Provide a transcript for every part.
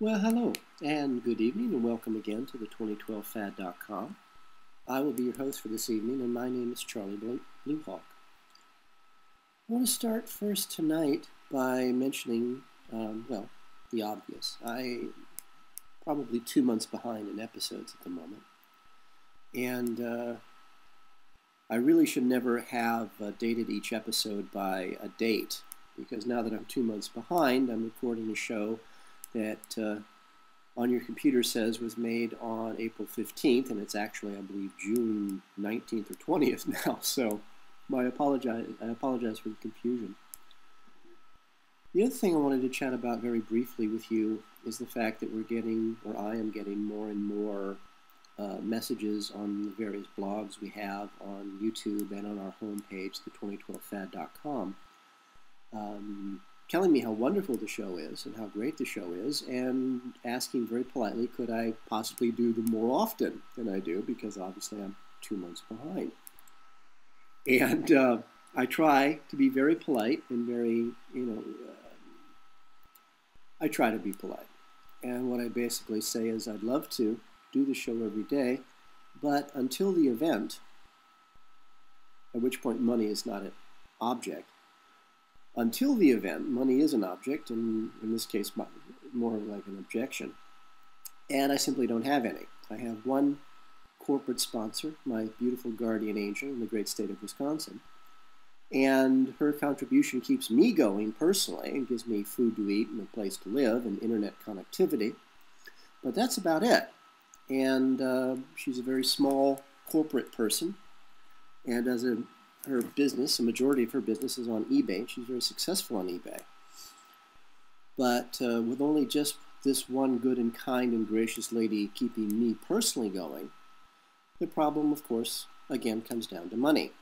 Well, hello, and good evening, and welcome again to the 2012fad.com. I will be your host for this evening, and my name is Charlie Bluehawk. I want to start first tonight by mentioning, well, the obvious. I'm probably 2 months behind in episodes at the moment, and I really should never have dated each episode by a date, because now that I'm 2 months behind, I'm recording a show that on your computer says was made on April 15th, and it's actually, I believe, June 19th or 20th now, so I apologize for the confusion. The other thing I wanted to chat about very briefly with you is the fact that we're getting, or I am getting, more and more messages on the various blogs we have on YouTube and on our homepage, the2012fad.com, telling me how wonderful the show is and how great the show is, and asking very politely, could I possibly do them more often than I do, because obviously I'm 2 months behind. And I try to be very polite and very, I try to be polite. And what I basically say is I'd love to do the show every day, but until the event, at which point money is not an object, until the event, money is an object, and in this case, more like an objection. And I simply don't have any. I have one corporate sponsor, my beautiful guardian angel in the great state of Wisconsin. And her contribution keeps me going personally and gives me food to eat and a place to live and internet connectivity. But that's about it. And she's a very small corporate person. And as her business, a majority of her business is on eBay. She's very successful on eBay. But with only just this one good and kind and gracious lady keeping me personally going, the problem, of course, again, comes down to money.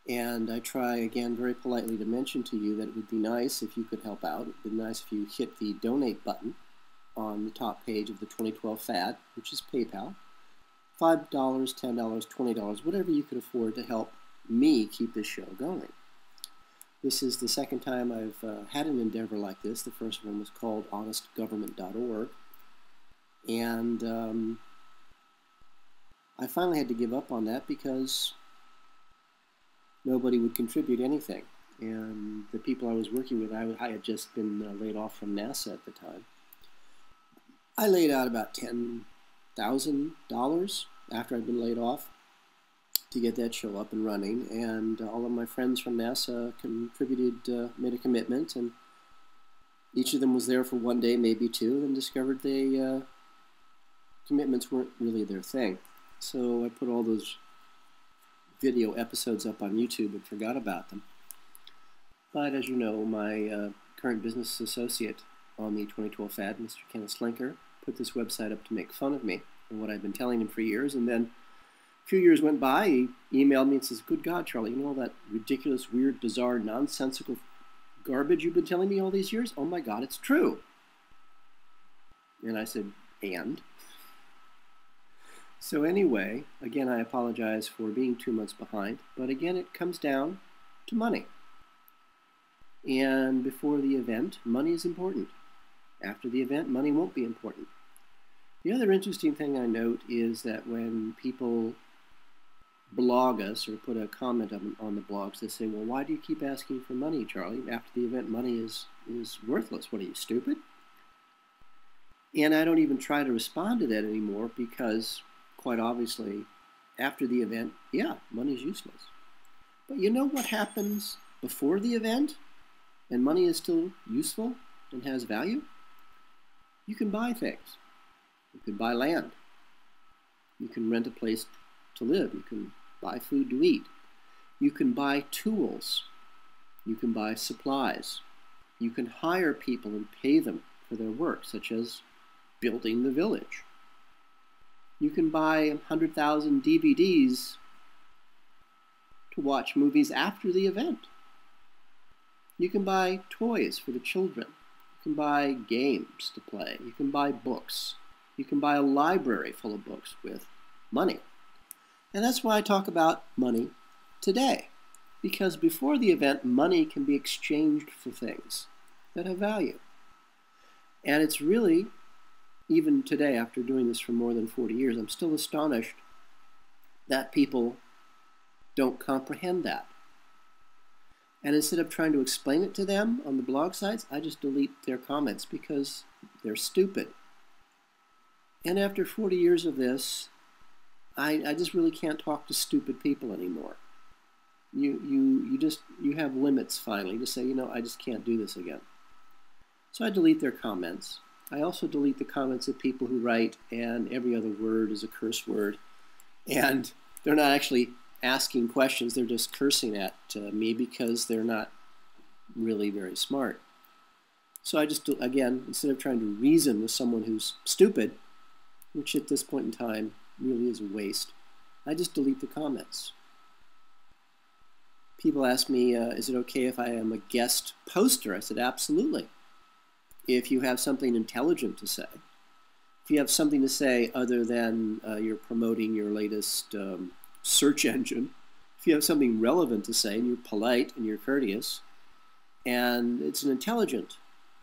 And I try, again, very politely to mention to you that it would be nice if you could help out. It would be nice if you hit the donate button on the top page of the 2012 Fad, which is PayPal. $5, $10, $20, whatever you could afford to help me keep this show going. This is the second time I've had an endeavor like this. The first one was called honestgovernment.org. And I finally had to give up on that because nobody would contribute anything. And the people I was working with, I had just been laid off from NASA at the time. I laid out about $10,000 after I'd been laid off to get that show up and running, and all of my friends from NASA contributed, made a commitment, and each of them was there for one day, maybe two, and discovered commitments weren't really their thing. So I put all those video episodes up on YouTube and forgot about them. But as you know, my current business associate on the 2012 Fad, Mr. Kenneth Slinker, put this website up to make fun of me and what I've been telling him for years, and then a few years went by, he emailed me and says, good God, Charlie, you know all that ridiculous, weird, bizarre, nonsensical garbage you've been telling me all these years? Oh my God, it's true. And I said, and? So anyway, again, I apologize for being 2 months behind, but again, it comes down to money. And before the event, money is important. After the event, money won't be important. The other interesting thing I note is that when people blog us or put a comment on the blogs, they say, well, why do you keep asking for money, Charlie? After the event, money is worthless. What are you, stupid? And I don't even try to respond to that anymore because, quite obviously, after the event, yeah, money is useless. But you know what happens before the event and money is still useful and has value? You can buy things. You can buy land. You can rent a place to live. You can buy food to eat. You can buy tools. You can buy supplies. You can hire people and pay them for their work, such as building the village. You can buy 100,000 DVDs to watch movies after the event. You can buy toys for the children. You can buy games to play. You can buy books. You can buy a library full of books with money. And that's why I talk about money today. Because before the event, money can be exchanged for things that have value. And it's really, even today, after doing this for more than 40 years, I'm still astonished that people don't comprehend that. And instead of trying to explain it to them on the blog sites, I just delete their comments because they're stupid. And after 40 years of this, I just really can't talk to stupid people anymore. You have limits finally to say, you know, I just can't do this again. So I delete their comments. I also delete the comments of people who write and every other word is a curse word. And they're not actually asking questions, they're just cursing at me because they're not really very smart. So I just, again, instead of trying to reason with someone who's stupid, which at this point in time really is a waste, I just delete the comments. People ask me, is it okay if I am a guest poster? I said, absolutely. If you have something intelligent to say, if you have something to say other than you're promoting your latest search engine, if you have something relevant to say and you're polite and you're courteous, and it's an intelligent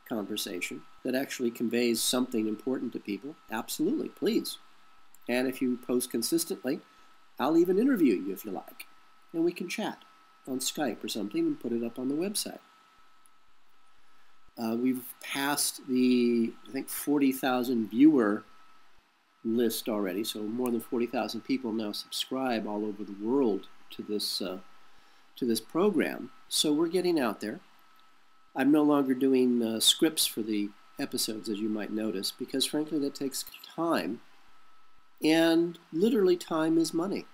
conversation that actually conveys something important to people, absolutely, please. And if you post consistently, I'll even interview you if you like, and we can chat on Skype or something and put it up on the website. We've passed the, I think, 40,000 viewer list already, so more than 40,000 people now subscribe all over the world to this program. So we're getting out there. I'm no longer doing scripts for the episodes, as you might notice, because frankly that takes time, and literally time is money.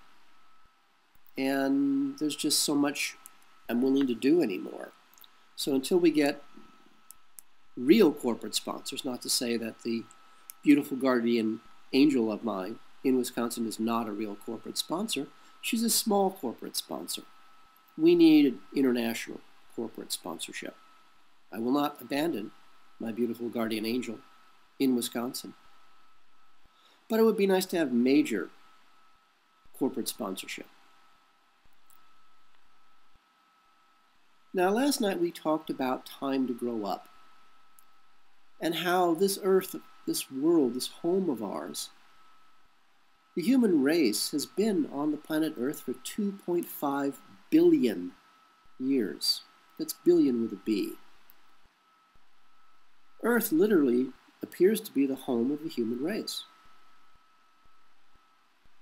And there's just so much I'm willing to do anymore. So until we get real corporate sponsors, not to say that the beautiful guardian angel of mine in Wisconsin is not a real corporate sponsor. She's a small corporate sponsor. We need international corporate sponsorship. I will not abandon my beautiful guardian angel in Wisconsin. But it would be nice to have major corporate sponsorship. Now, last night we talked about time to grow up and how this earth, this world, this home of ours, the human race has been on the planet Earth for 2.5 billion years. That's billion with a B. Earth literally appears to be the home of the human race.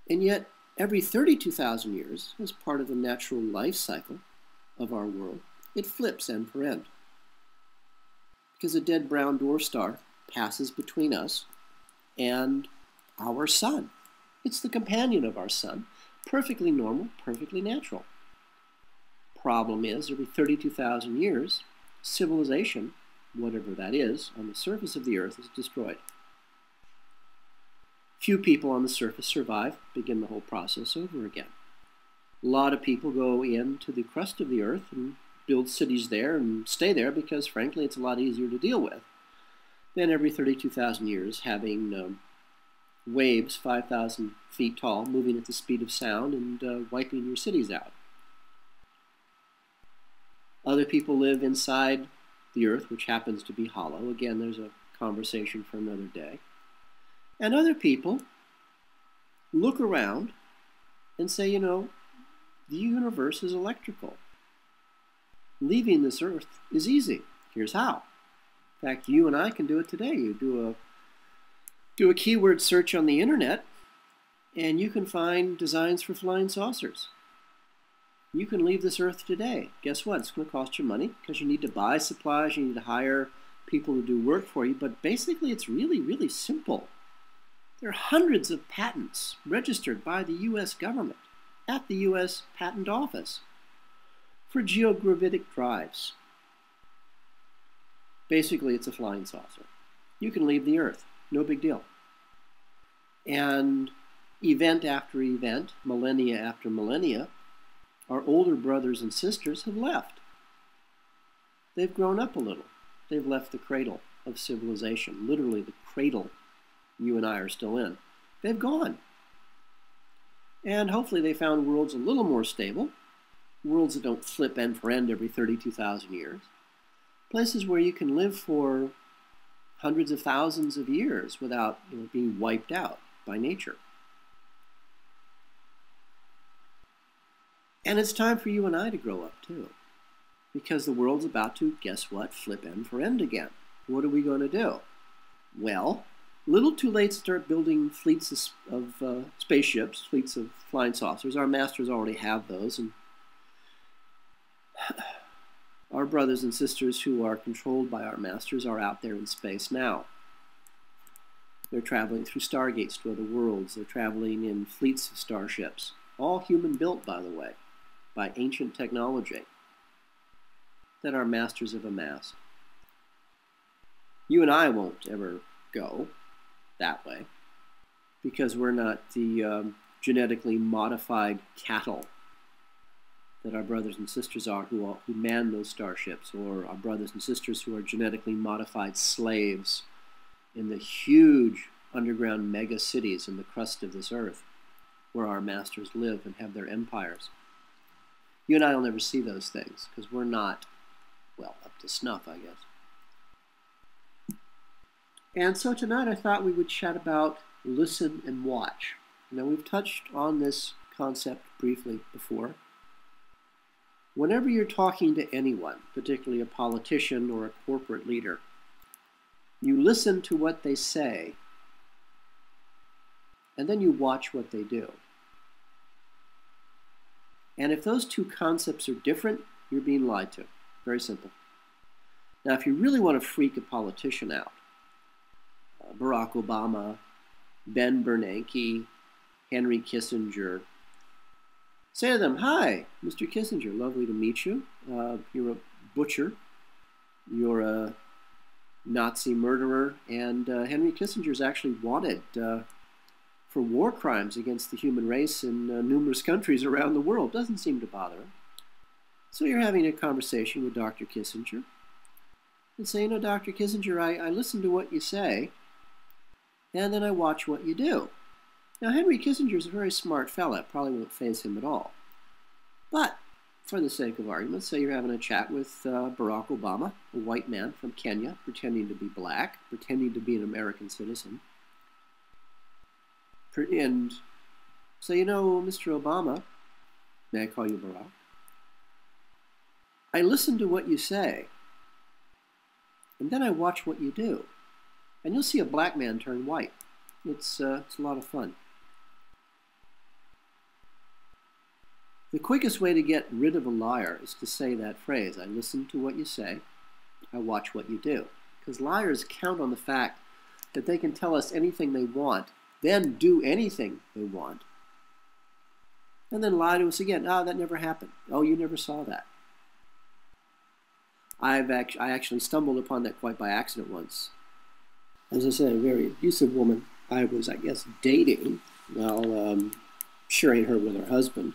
And yet, every 32,000 years, as part of the natural life cycle of our world, it flips end for end. Because a dead brown dwarf star passes between us and our sun. It's the companion of our sun, perfectly normal, perfectly natural. Problem is, every 32,000 years, civilization, whatever that is, on the surface of the earth is destroyed. Few people on the surface survive, begin the whole process over again. A lot of people go into the crust of the earth and build cities there and stay there because, frankly, it's a lot easier to deal with than every 32,000 years having waves 5,000 feet tall moving at the speed of sound and wiping your cities out. Other people live inside the earth, which happens to be hollow. Again, there's a conversation for another day. And other people look around and say, you know, the universe is electrical. Leaving this earth is easy. Here's how. In fact, you and I can do it today. You do a keyword search on the internet, and you can find designs for flying saucers. You can leave this earth today. Guess what? It's going to cost you money because you need to buy supplies, you need to hire people to do work for you, but basically it's really, really simple. There are hundreds of patents registered by the U.S. government at the U.S. Patent Office for geogravitic drives. Basically, it's a flying saucer. You can leave the earth. No big deal. And event after event, millennia after millennia, our older brothers and sisters have left. They've grown up a little. They've left the cradle of civilization, literally the cradle you and I are still in. They've gone. And hopefully they found worlds a little more stable, worlds that don't flip end for end every 32,000 years, places where you can live for hundreds of thousands of years without being wiped out by nature. And it's time for you and I to grow up too, because the world's about to, guess what, flip end for end again. What are we going to do? Well, a little too late to start building fleets of spaceships, fleets of flying saucers. Our masters already have those, and our brothers and sisters who are controlled by our masters are out there in space now. They're traveling through stargates to other worlds. They're traveling in fleets of starships, all human-built, by the way, by ancient technology that our masters have amassed. You and I won't ever go that way because we're not the genetically modified cattle that our brothers and sisters are who man those starships, or our brothers and sisters who are genetically modified slaves in the huge underground mega cities in the crust of this earth where our masters live and have their empires. You and I will never see those things because we're not, well, up to snuff, I guess. And so tonight I thought we would chat about listen and watch. Now, we've touched on this concept briefly before. Whenever you're talking to anyone, particularly a politician or a corporate leader, you listen to what they say, and then you watch what they do. And if those two concepts are different, you're being lied to. Very simple. Now, if you really want to freak a politician out, Barack Obama, Ben Bernanke, Henry Kissinger, say to them, "Hi, Mr. Kissinger, lovely to meet you. You're a butcher. You're a Nazi murderer, and Henry Kissinger is actually wanted for war crimes against the human race in numerous countries around the world." Doesn't seem to bother him. So you're having a conversation with Dr. Kissinger and say, Dr. Kissinger, I listen to what you say, and then I watch what you do. Now, Henry Kissinger is a very smart fella. It probably won't faze him at all. But, for the sake of argument, say you're having a chat with Barack Obama, a white man from Kenya, pretending to be black, pretending to be an American citizen. And say, Mr. Obama, may I call you Barack? I listen to what you say, and then I watch what you do. And you'll see a black man turn white. It's a lot of fun. The quickest way to get rid of a liar is to say that phrase, I listen to what you say, I watch what you do. Because liars count on the fact that they can tell us anything they want, then do anything they want, and then lie to us again. Oh, that never happened. Oh, you never saw that. I actually stumbled upon that quite by accident once. As I said, a very abusive woman I was, I guess, dating while sharing her with her husband.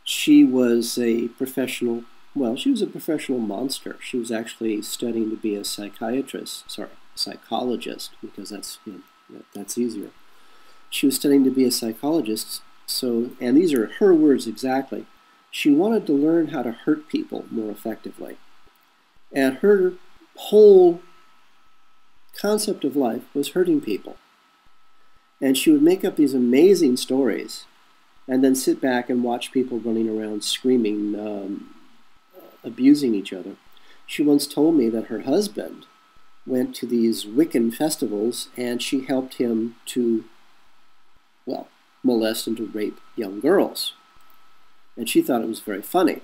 She was a professional, well, she was a professional monster. She was actually studying to be a psychologist, because that's easier. She was studying to be a psychologist, and these are her words exactly. She wanted to learn how to hurt people more effectively. And her whole concept of life was hurting people. And she would make up these amazing stories and then sit back and watch people running around screaming, abusing each other. She once told me that her husband went to these Wiccan festivals and she helped him to, well, molest and to rape young girls. And she thought it was very funny.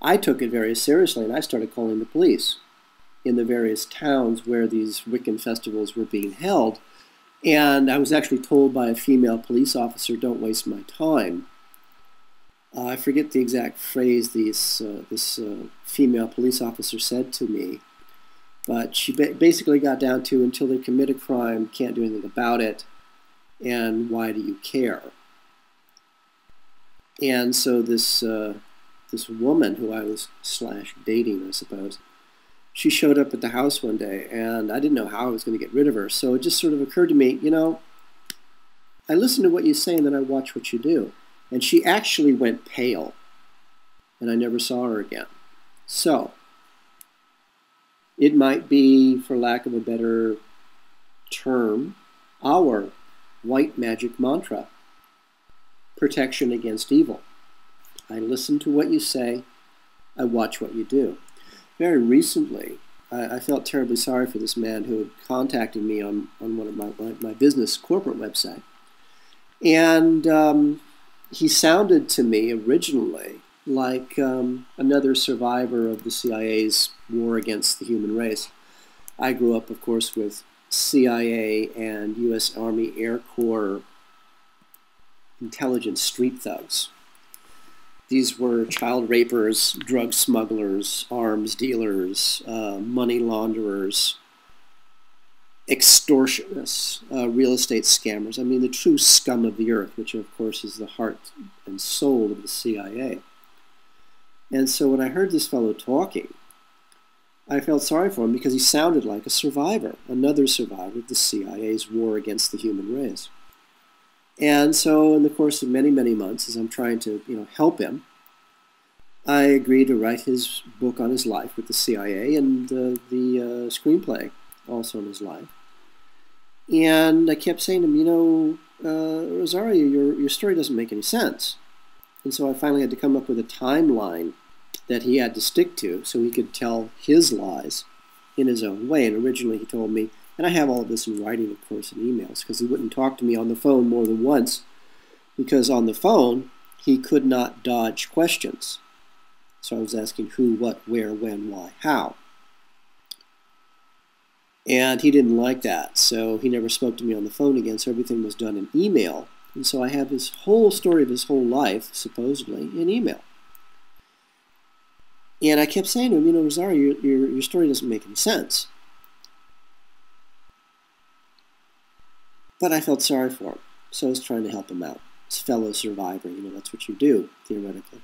I took it very seriously and I started calling the police in the various towns where these Wiccan festivals were being held. And I was actually told by a female police officer, "Don't waste my time." I forget the exact phrase this female police officer said to me, but she basically got down to, until they commit a crime, can't do anything about it, and why do you care? And so this woman who I was dating, I suppose, she showed up at the house one day, and I didn't know how I was going to get rid of her. So it just sort of occurred to me, I listen to what you say and then I watch what you do. And she actually went pale, and I never saw her again. So, It might be, for lack of a better term, our white magic mantra, protection against evil. I listen to what you say, I watch what you do. Very recently, I felt terribly sorry for this man who had contacted me on one of my business corporate website. And he sounded to me originally like another survivor of the CIA's war against the human race. I grew up, of course, with CIA and U.S. Army Air Corps intelligence street thugs. These were child rapers, drug smugglers, arms dealers, money launderers, extortionists, real estate scammers. I mean, the true scum of the earth, which of course is the heart and soul of the CIA. And so when I heard this fellow talking, I felt sorry for him because he sounded like a survivor, another survivor of the CIA's war against the human race. And so in the course of many, many months, as I'm trying to help him, I agreed to write his book on his life with the CIA and the screenplay also on his life. And I kept saying to him, Rosario, your story doesn't make any sense. And so I finally had to come up with a timeline that he had to stick to so he could tell his lies in his own way. And originally he told me, and I have all of this in writing, of course, in emails, because he wouldn't talk to me on the phone more than once, because on the phone he could not dodge questions. So I was asking who, what, where, when, why, how. And he didn't like that, so he never spoke to me on the phone again, so everything was done in email. And so I have his whole story of his whole life, supposedly, in email. And I kept saying to him, Rosario, your story doesn't make any sense. But I felt sorry for him, so I was trying to help him out. His fellow survivor, that's what you do, theoretically.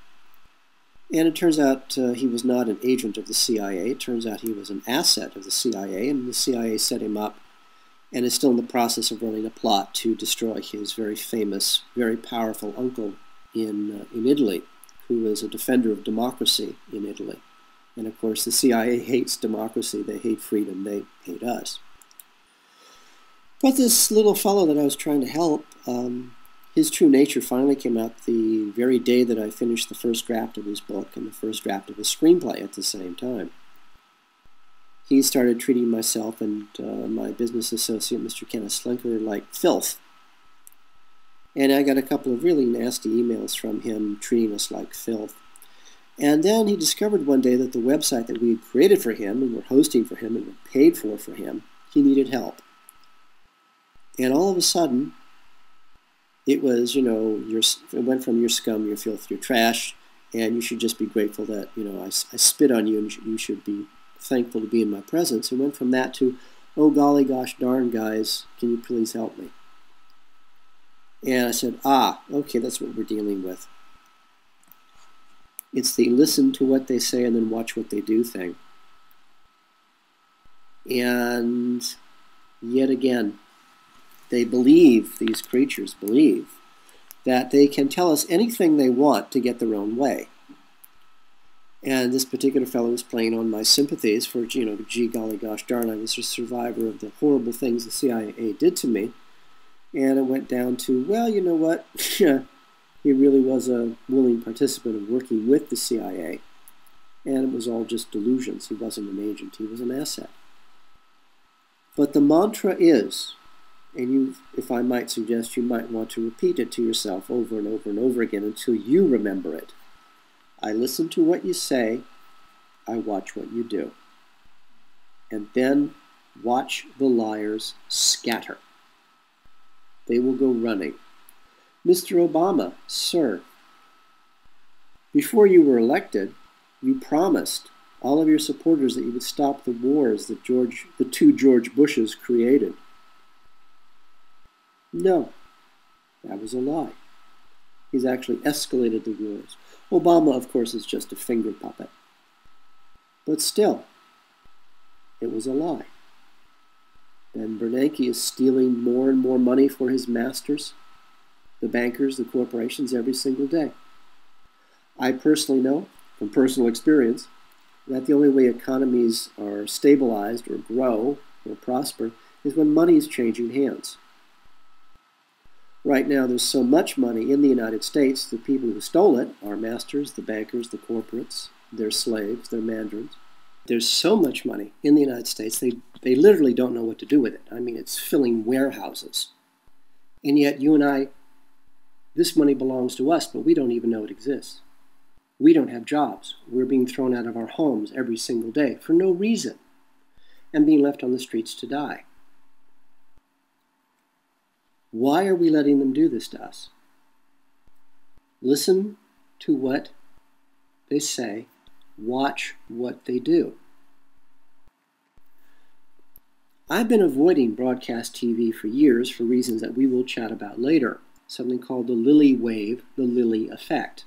And it turns out he was not an agent of the CIA. It turns out he was an asset of the CIA, and the CIA set him up and is still in the process of running a plot to destroy his very famous, very powerful uncle in Italy, who is a defender of democracy in Italy. And of course, the CIA hates democracy. They hate freedom. They hate us. But this little fellow that I was trying to help, his true nature finally came out the very day that I finished the first draft of his book and the first draft of his screenplay at the same time. He started treating myself and my business associate, Mr. Kenneth Slinker, like filth. And I got a couple of really nasty emails from him treating us like filth. And then he discovered one day that the website that we had created for him and were hosting for him and were paid for him, he needed help. And all of a sudden, it was, it went from your scum, your filth, your trash, and you should just be grateful that, I spit on you and you should be thankful to be in my presence. It went from that to, oh golly gosh darn guys, can you please help me? And I said, okay, that's what we're dealing with. It's the listen to what they say and then watch what they do thing. And yet again, these creatures believe, that they can tell us anything they want to get their own way. And this particular fellow was playing on my sympathies for, gee golly gosh darn, I was a survivor of the horrible things the CIA did to me. And it went down to, well, you know what? He really was a willing participant of working with the CIA. And it was all just delusions. He wasn't an agent. He was an asset. But the mantra is, and you, if I might suggest, you might want to repeat it to yourself over and over and over again until you remember it. I listen to what you say. I watch what you do. And then watch the liars scatter. They will go running. Mr. Obama, sir, before you were elected, you promised all of your supporters that you would stop the wars that the two George Bushes created. No, that was a lie. He's actually escalated the wars. Obama, of course, is just a finger puppet. But still, it was a lie. Ben Bernanke is stealing more and more money for his masters, the bankers, the corporations, every single day. I personally know, from personal experience, that the only way economies are stabilized or grow or prosper is when money is changing hands. Right now, there's so much money in the United States, the people who stole it, our masters, the bankers, the corporates, their slaves, their mandarins. There's so much money in the United States, they literally don't know what to do with it. I mean, it's filling warehouses. And yet, you and I, this money belongs to us, but we don't even know it exists. We don't have jobs. We're being thrown out of our homes every single day for no reason and being left on the streets to die. Why are we letting them do this to us? Listen to what they say. Watch what they do. I've been avoiding broadcast TV for years for reasons that we will chat about later. Something called the Lilly wave, the Lilly effect.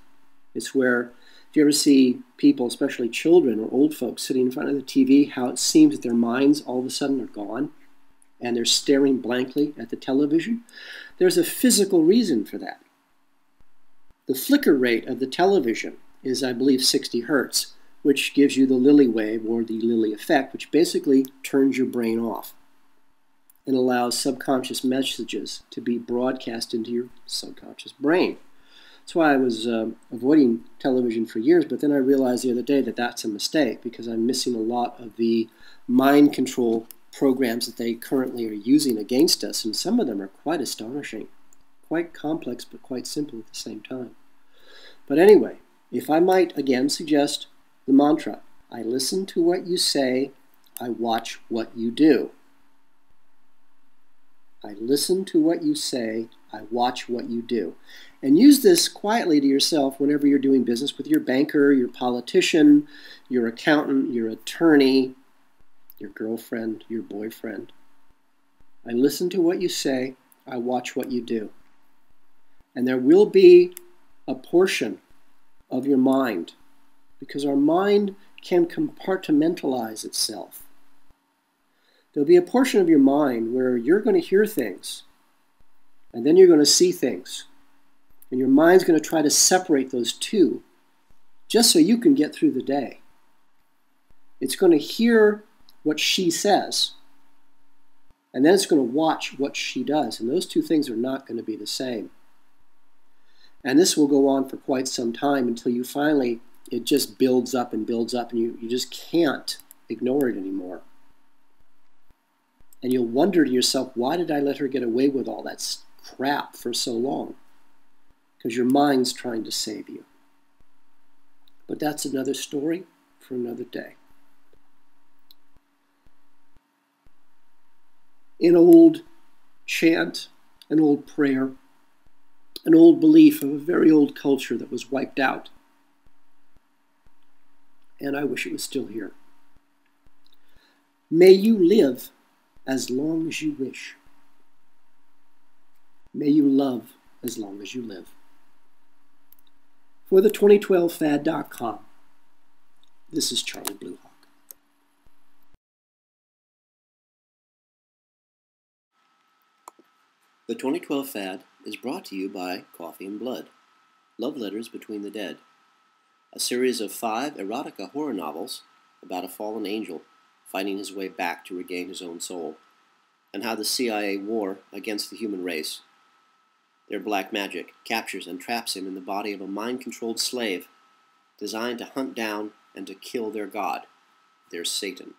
It's where, if you ever see people, especially children or old folks, sitting in front of the TV, how it seems that their minds all of a sudden are gone and they're staring blankly at the television. There's a physical reason for that. The flicker rate of the television is, I believe, 60 hertz, which gives you the Lilly wave or the Lilly effect, which basically turns your brain off and allows subconscious messages to be broadcast into your subconscious brain. That's why I was avoiding television for years, but then I realized the other day that that's a mistake because I'm missing a lot of the mind control programs that they currently are using against us, and some of them are quite astonishing, quite complex, but quite simple at the same time. But anyway, if I might again suggest the mantra, I listen to what you say, I watch what you do. I listen to what you say, I watch what you do. And use this quietly to yourself whenever you're doing business with your banker, your politician, your accountant, your attorney, your girlfriend, your boyfriend. I listen to what you say, I watch what you do. And there will be a portion of your mind, because our mind can compartmentalize itself. There'll be a portion of your mind where you're going to hear things, and then you're going to see things. And your mind's going to try to separate those two, just so you can get through the day. It's going to hear what she says, and then it's going to watch what she does. And those two things are not going to be the same. And this will go on for quite some time until you finally, it just builds up, and you just can't ignore it anymore. And you'll wonder to yourself, why did I let her get away with all that crap for so long? Because your mind's trying to save you. But that's another story for another day. An old chant, an old prayer, an old belief of a very old culture that was wiped out. And I wish it was still here. May you live as long as you wish. May you love as long as you live. For the 2012fad.com, this is Charlie Bluehawk. The 2012 Fad is brought to you by Coffee and Blood, Love Letters Between the Dead, a series of 5 erotica horror novels about a fallen angel finding his way back to regain his own soul, and how the CIA war against the human race. Their black magic captures and traps him in the body of a mind-controlled slave designed to hunt down and to kill their god, their Satan.